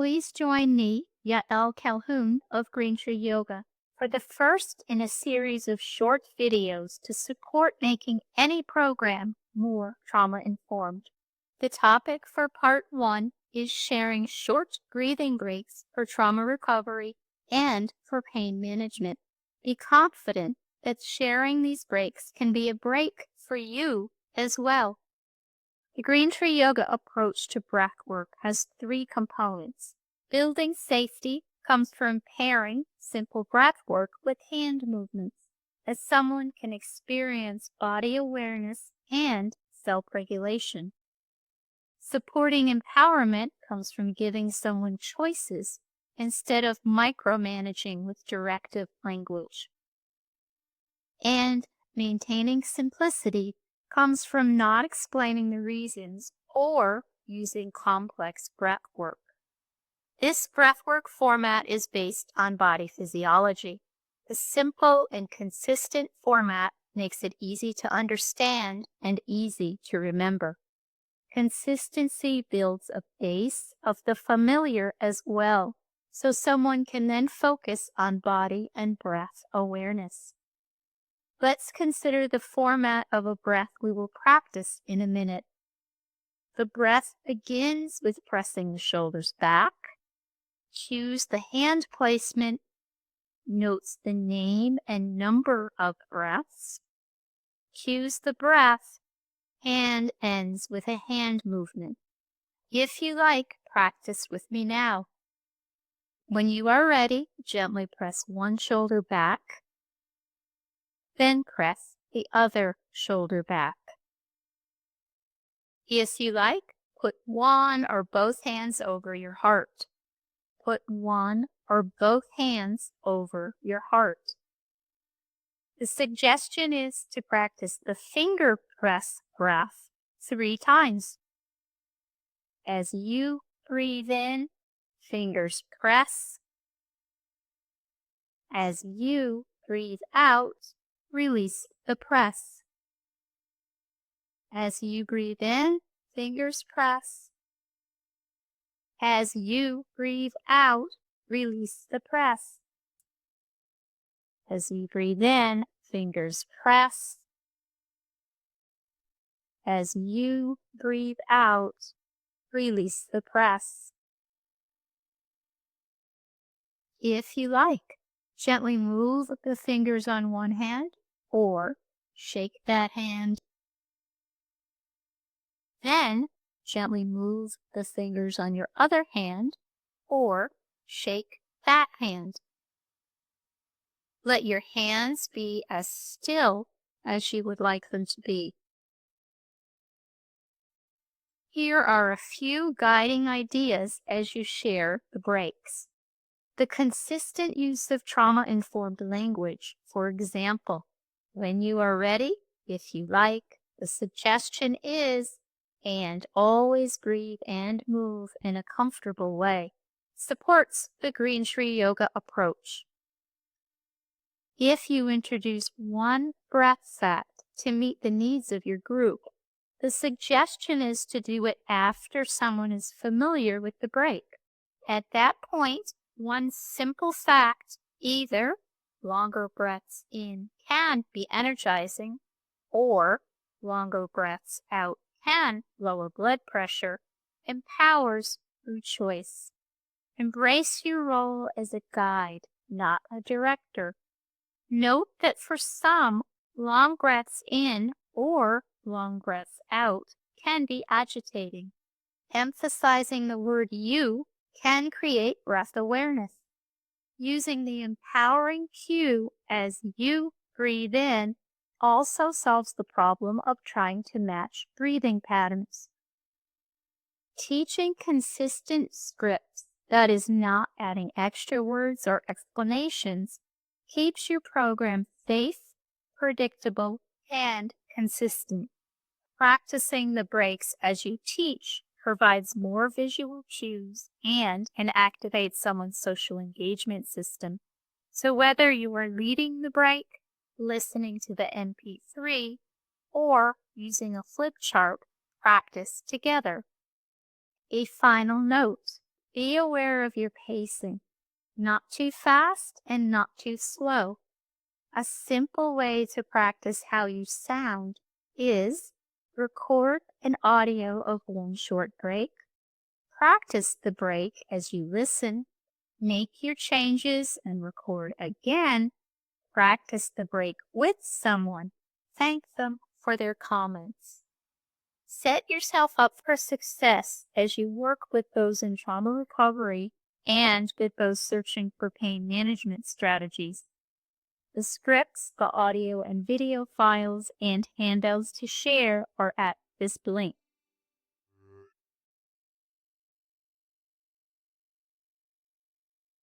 please join me, Yael Calhoun of Green Tree Yoga, for the first in a series of short videos to support making any program more trauma-informed. The topic for part 1 is sharing short breathing breaks for trauma recovery and for pain management. Be confident that sharing these breaks can be a break for you as well. The Green Tree Yoga approach to breathwork has 3 components. Building safety comes from pairing simple breathwork with hand movements, as someone can experience body awareness and self-regulation. Supporting empowerment comes from giving someone choices instead of micromanaging with directive language. And maintaining simplicity comes from not explaining the reasons or using complex breathwork. This breathwork format is based on body physiology. The simple and consistent format makes it easy to understand and easy to remember. Consistency builds a base of the familiar as well, so someone can then focus on body and breath awareness. Let's consider the format of a breath we will practice in a minute. The breath begins with pressing the shoulders back, cues the hand placement, notes the name and number of breaths, cues the breath, and ends with a hand movement. If you like, practice with me now. When you are ready, gently press one shoulder back, then press the other shoulder back. If you like, put one or both hands over your heart. Put one or both hands over your heart. The suggestion is to practice the finger press breath 3 times. As you breathe in, fingers press. As you breathe out, release the press. As you breathe in, fingers press. As you breathe out, release the press. As you breathe in, fingers press. As you breathe out, release the press. If you like, gently move the fingers on one hand or shake that hand. Then gently move the fingers on your other hand or shake that hand. Let your hands be as still as you would like them to be. Here are a few guiding ideas as you share the breaks. The consistent use of trauma-informed language. For example, when you are ready, if you like, the suggestion is, and always breathe and move in a comfortable way. Supports the Green Tree Yoga approach. If you introduce one breath set to meet the needs of your group, the suggestion is to do it after someone is familiar with the break. At that point, one simple fact, either longer breaths in can be energizing or longer breaths out can lower blood pressure, empowers through choice. Embrace your role as a guide, not a director. Note that for some, long breaths in or long breaths out can be agitating. Emphasizing the word you can create breath awareness. Using the empowering cue as you breathe in also solves the problem of trying to match breathing patterns. Teaching consistent scripts, that is not adding extra words or explanations, keeps your program safe, predictable, and consistent. Practicing the breaks as you teach provides more visual cues and can activate someone's social engagement system. So whether you are leading the break, listening to the MP3, or using a flip chart, practice together. A final note. Be aware of your pacing, not too fast and not too slow. A simple way to practice how you sound is record an audio of one short break. Practice the break as you listen. Make your changes and record again. Practice the break with someone. Thank them for their comments. Set yourself up for success as you work with those in trauma recovery and with those searching for pain management strategies. The scripts, the audio and video files, and handouts to share are at this link.